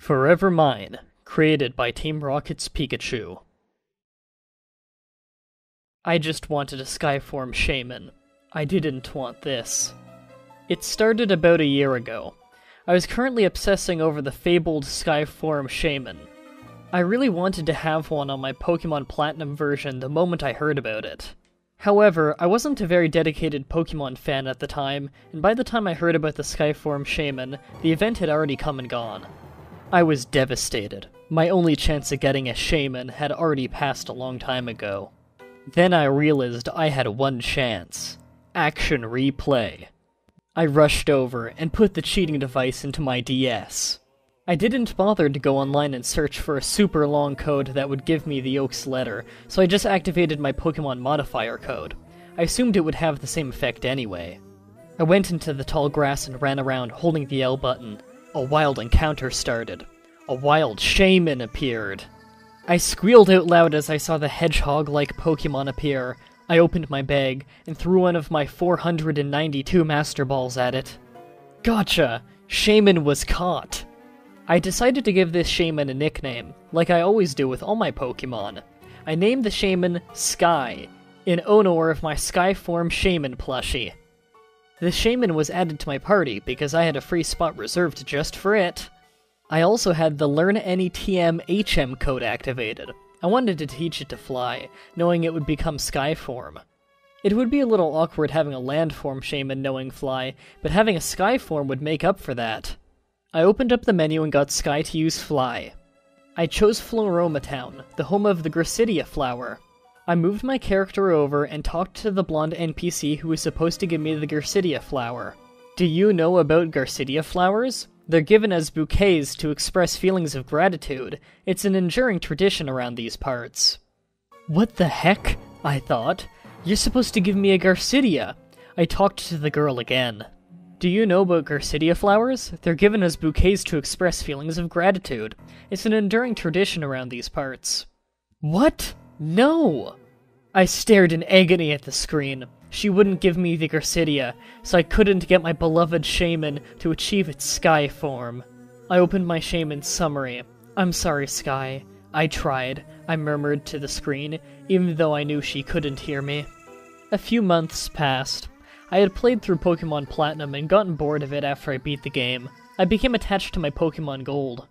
Forever Mine, created by Team Rocket's Pikachu. I just wanted a Skyform Shaman. I didn't want this. It started about a year ago. I was currently obsessing over the fabled Skyform Shaman. I really wanted to have one on my Pokemon Platinum version the moment I heard about it. However, I wasn't a very dedicated Pokemon fan at the time, and by the time I heard about the Skyform Shaman, the event had already come and gone. I was devastated. My only chance of getting a Shaman had already passed a long time ago. Then I realized I had one chance. Action Replay. I rushed over and put the cheating device into my DS. I didn't bother to go online and search for a super long code that would give me the Oak's letter, so I just activated my Pokemon modifier code. I assumed it would have the same effect anyway. I went into the tall grass and ran around holding the L button. A wild encounter started. A wild Shaman appeared. I squealed out loud as I saw the hedgehog-like Pokemon appear. I opened my bag and threw one of my 492 Master Balls at it. Gotcha! Shaman was caught! I decided to give this Shaman a nickname, like I always do with all my Pokemon. I named the Shaman Sky, in honor of my Skyform Shaman plushie. The Shaman was added to my party because I had a free spot reserved just for it. I also had the Learn Any TM HM code activated. I wanted to teach it to fly, knowing it would become Skyform. It would be a little awkward having a Landform Shaman knowing fly, but having a Skyform would make up for that. I opened up the menu and got Sky to use fly. I chose Floroma Town, the home of the Gracidia flower. I moved my character over and talked to the blonde NPC who was supposed to give me the Gracidia flower. Do you know about Gracidia flowers? They're given as bouquets to express feelings of gratitude. It's an enduring tradition around these parts. What the heck? I thought. You're supposed to give me a Gracidia. I talked to the girl again. Do you know about Gracidia flowers? They're given as bouquets to express feelings of gratitude. It's an enduring tradition around these parts. What? No! I stared in agony at the screen. She wouldn't give me the Gracidia, so I couldn't get my beloved Shaman to achieve its Sky form. I opened my Shaman's summary. I'm sorry, Sky. I tried, I murmured to the screen, even though I knew she couldn't hear me. A few months passed. I had played through Pokemon Platinum and gotten bored of it after I beat the game. I became attached to my Pokemon Gold.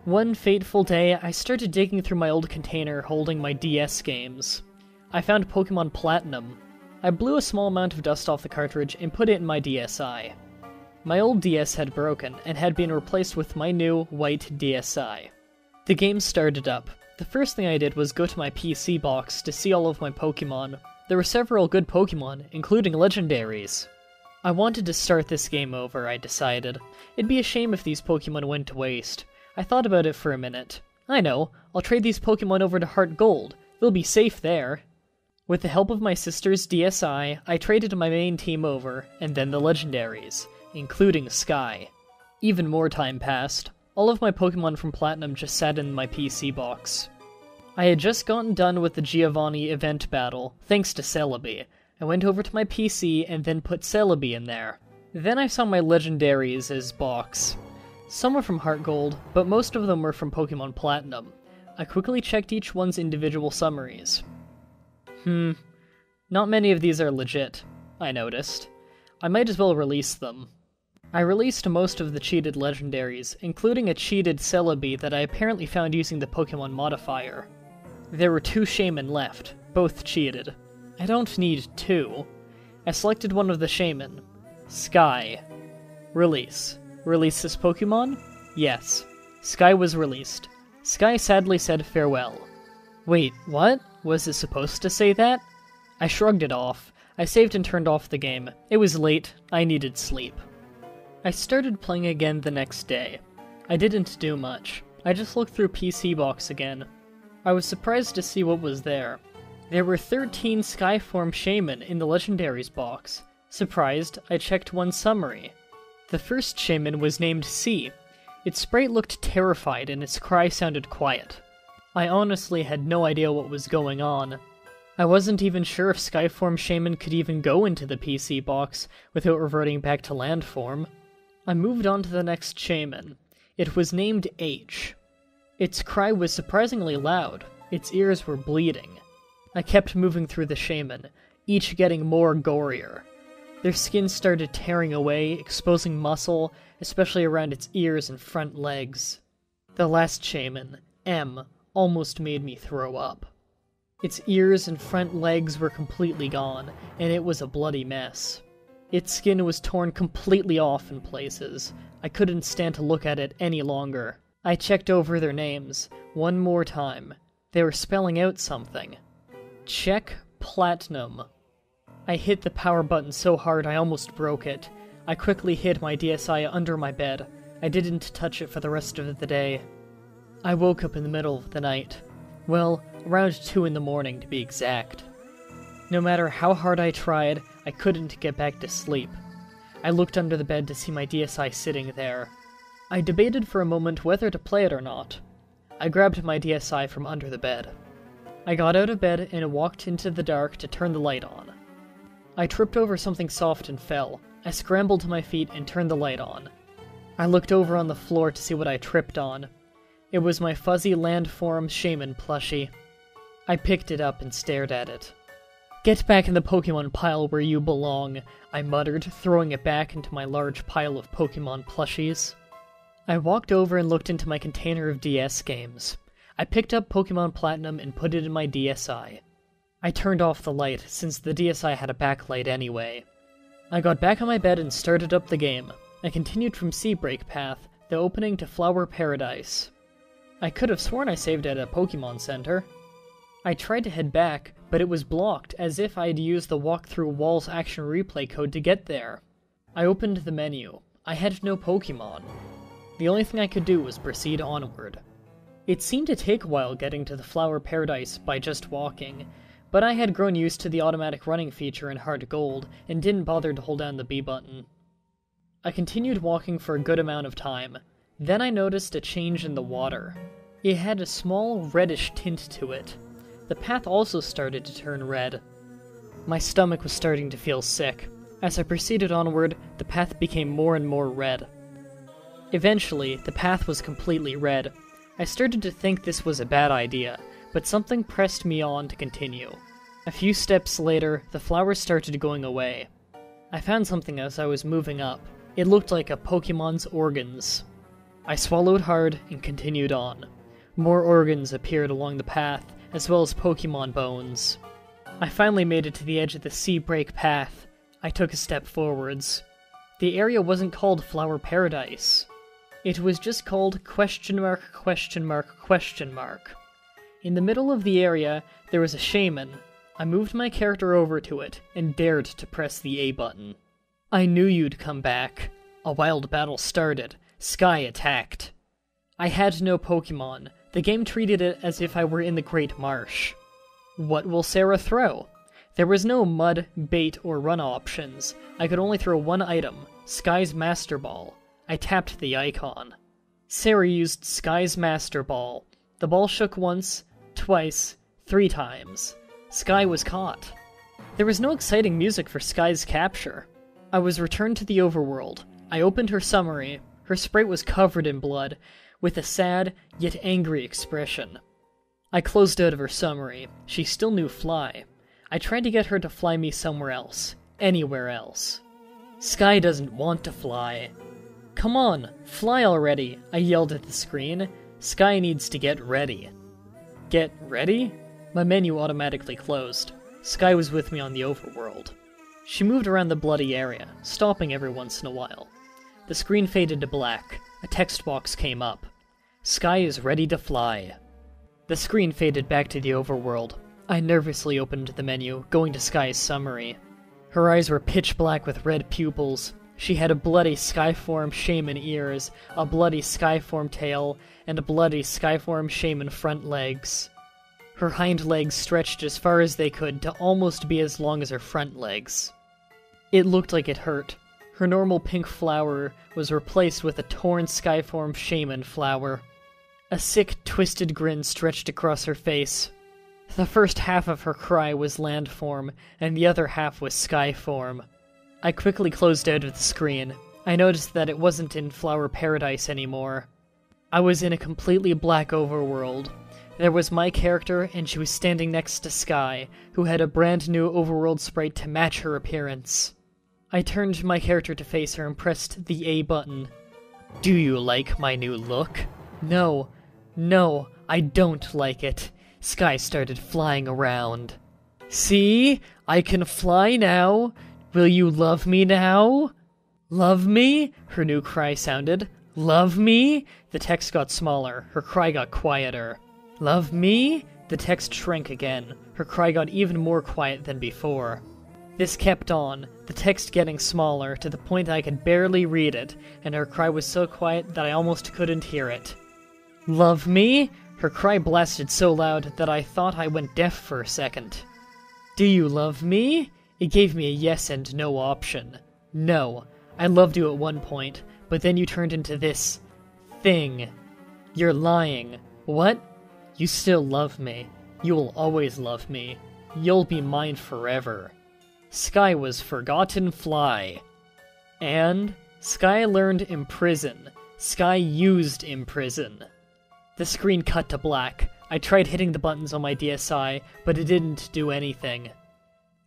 One fateful day, I started digging through my old container holding my DS games. I found Pokemon Platinum. I blew a small amount of dust off the cartridge and put it in my DSi. My old DS had broken and had been replaced with my new, white DSi. The game started up. The first thing I did was go to my PC box to see all of my Pokemon. There were several good Pokemon, including legendaries. I wanted to start this game over, I decided. It'd be a shame if these Pokemon went to waste. I thought about it for a minute. I know, I'll trade these Pokemon over to Heart Gold. They'll be safe there. With the help of my sister's DSi, I traded my main team over, and then the legendaries, including Sky. Even more time passed. All of my Pokemon from Platinum just sat in my PC box. I had just gotten done with the Giovanni event battle, thanks to Celebi. I went over to my PC and then put Celebi in there. Then I saw my legendaries as box. Some were from Heart Gold, but most of them were from Pokemon Platinum. I quickly checked each one's individual summaries. Not many of these are legit, I noticed. I might as well release them. I released most of the cheated legendaries, including a cheated Celebi that I apparently found using the Pokemon modifier. There were 2 Shaman left, both cheated. I don't need 2. I selected one of the Shaman. Sky. Release. Release this Pokemon? Yes. Sky was released. Sky sadly said farewell. Wait, what? Was it supposed to say that? I shrugged it off. I saved and turned off the game. It was late. I needed sleep. I started playing again the next day. I didn't do much. I just looked through PC box again. I was surprised to see what was there. There were 13 Skyform Shaman in the Legendaries box. Surprised, I checked one summary. The first Shaman was named C. Its sprite looked terrified and its cry sounded quiet. I honestly had no idea what was going on. I wasn't even sure if Skyform Shaman could even go into the PC box without reverting back to Landform. I moved on to the next Shaman. It was named H. Its cry was surprisingly loud. Its ears were bleeding. I kept moving through the shaman, each getting more gorier. Their skin started tearing away, exposing muscle, especially around its ears and front legs. The last shaman, M, almost made me throw up. Its ears and front legs were completely gone, and it was a bloody mess. Its skin was torn completely off in places. I couldn't stand to look at it any longer. I checked over their names, one more time. They were spelling out something. Check Platinum. I hit the power button so hard I almost broke it. I quickly hid my DSi under my bed. I didn't touch it for the rest of the day. I woke up in the middle of the night. Well, around 2 in the morning to be exact. No matter how hard I tried, I couldn't get back to sleep. I looked under the bed to see my DSi sitting there. I debated for a moment whether to play it or not. I grabbed my DSi from under the bed. I got out of bed and walked into the dark to turn the light on. I tripped over something soft and fell. I scrambled to my feet and turned the light on. I looked over on the floor to see what I tripped on. It was my fuzzy landform shaman plushie. I picked it up and stared at it. "Get back in the Pokemon pile where you belong," I muttered, throwing it back into my large pile of Pokemon plushies. I walked over and looked into my container of DS games. I picked up Pokemon Platinum and put it in my DSi. I turned off the light, since the DSi had a backlight anyway. I got back on my bed and started up the game. I continued from Sea Break Path, the opening to Flower Paradise. I could have sworn I saved at a Pokemon Center. I tried to head back, but it was blocked, as if I'd used the walkthrough Walls Action Replay code to get there. I opened the menu. I had no Pokemon. The only thing I could do was proceed onward. It seemed to take a while getting to the Flower Paradise by just walking, but I had grown used to the automatic running feature in Heart Gold and didn't bother to hold down the B button. I continued walking for a good amount of time. Then I noticed a change in the water. It had a small reddish tint to it. The path also started to turn red. My stomach was starting to feel sick. As I proceeded onward, the path became more and more red. Eventually, the path was completely red. I started to think this was a bad idea, but something pressed me on to continue. A few steps later, the flowers started going away. I found something as I was moving up. It looked like a Pokemon's organs. I swallowed hard and continued on. More organs appeared along the path, as well as Pokemon bones. I finally made it to the edge of the Sea Break Path. I took a step forwards. The area wasn't called Flower Paradise. It was just called ? In the middle of the area, there was a shaman. I moved my character over to it, and dared to press the A button. I knew you'd come back. A wild battle started. Sky attacked. I had no Pokemon. The game treated it as if I were in the Great Marsh. What will Sarah throw? There was no mud, bait, or run options. I could only throw one item, Sky's Master Ball. I tapped the icon. Sarah used Sky's Master Ball. The ball shook once, twice, 3 times. Sky was caught. There was no exciting music for Sky's capture. I was returned to the overworld. I opened her summary. Her sprite was covered in blood, with a sad, yet angry expression. I closed out of her summary. She still knew fly. I tried to get her to fly me somewhere else. Anywhere else. Sky doesn't want to fly. Come on, fly already, I yelled at the screen. Sky needs to get ready. Get ready? My menu automatically closed. Sky was with me on the overworld. She moved around the bloody area, stopping every once in a while. The screen faded to black. A text box came up. Sky is ready to fly. The screen faded back to the overworld. I nervously opened the menu, going to Sky's summary. Her eyes were pitch black with red pupils. She had a bloody Skyform shaman ears, a bloody Skyform tail, and a bloody Skyform shaman front legs. Her hind legs stretched as far as they could to almost be as long as her front legs. It looked like it hurt. Her normal pink flower was replaced with a torn Skyform shaman flower. A sick, twisted grin stretched across her face. The first half of her cry was landform, and the other half was Skyform. I quickly closed out of the screen. I noticed that it wasn't in Flower Paradise anymore. I was in a completely black overworld. There was my character, and she was standing next to Sky, who had a brand new overworld sprite to match her appearance. I turned my character to face her and pressed the A button. Do you like my new look? No, I don't like it. Sky started flying around. See? I can fly now. Will you love me now? Love me? Her new cry sounded. Love me? The text got smaller. Her cry got quieter. Love me? The text shrank again. Her cry got even more quiet than before. This kept on, the text getting smaller to the point I could barely read it, and her cry was so quiet that I almost couldn't hear it. Love me? Her cry blasted so loud that I thought I went deaf for a second. Do you love me? It gave me a yes and no option. No. I loved you at one point, but then you turned into this thing. You're lying. What? You still love me. You will always love me. You'll be mine forever. Sky was forgotten fly. And Sky learned imprison. Sky used imprison. The screen cut to black. I tried hitting the buttons on my DSi, but it didn't do anything.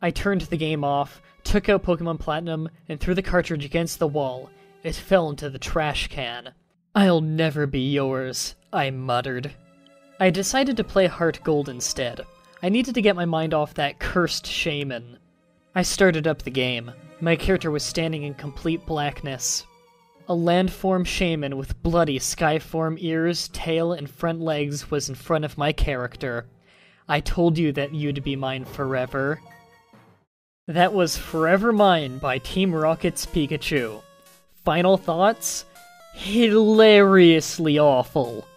I turned the game off, took out Pokemon Platinum, and threw the cartridge against the wall. It fell into the trash can. I'll never be yours, I muttered. I decided to play Heart Gold instead. I needed to get my mind off that cursed shaman. I started up the game. My character was standing in complete blackness. A landform shaman with bloody skyform ears, tail, and front legs was in front of my character. I told you that you'd be mine forever. That was Forever Mine by Team Rocket's Pikachu. Final thoughts? Hilariously awful.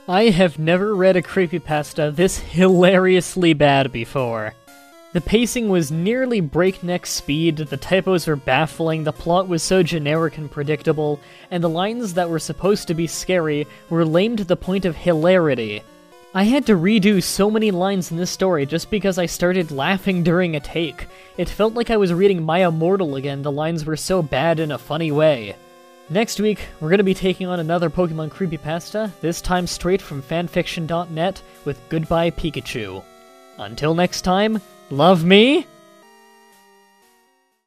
I have never read a creepypasta this hilariously bad before. The pacing was nearly breakneck speed, the typos were baffling, the plot was so generic and predictable, and the lines that were supposed to be scary were lame to the point of hilarity. I had to redo so many lines in this story just because I started laughing during a take. It felt like I was reading My Immortal again, the lines were so bad in a funny way. Next week, we're going to be taking on another Pokemon Creepypasta, this time straight from fanfiction.net with Goodbye Pikachu. Until next time, love me?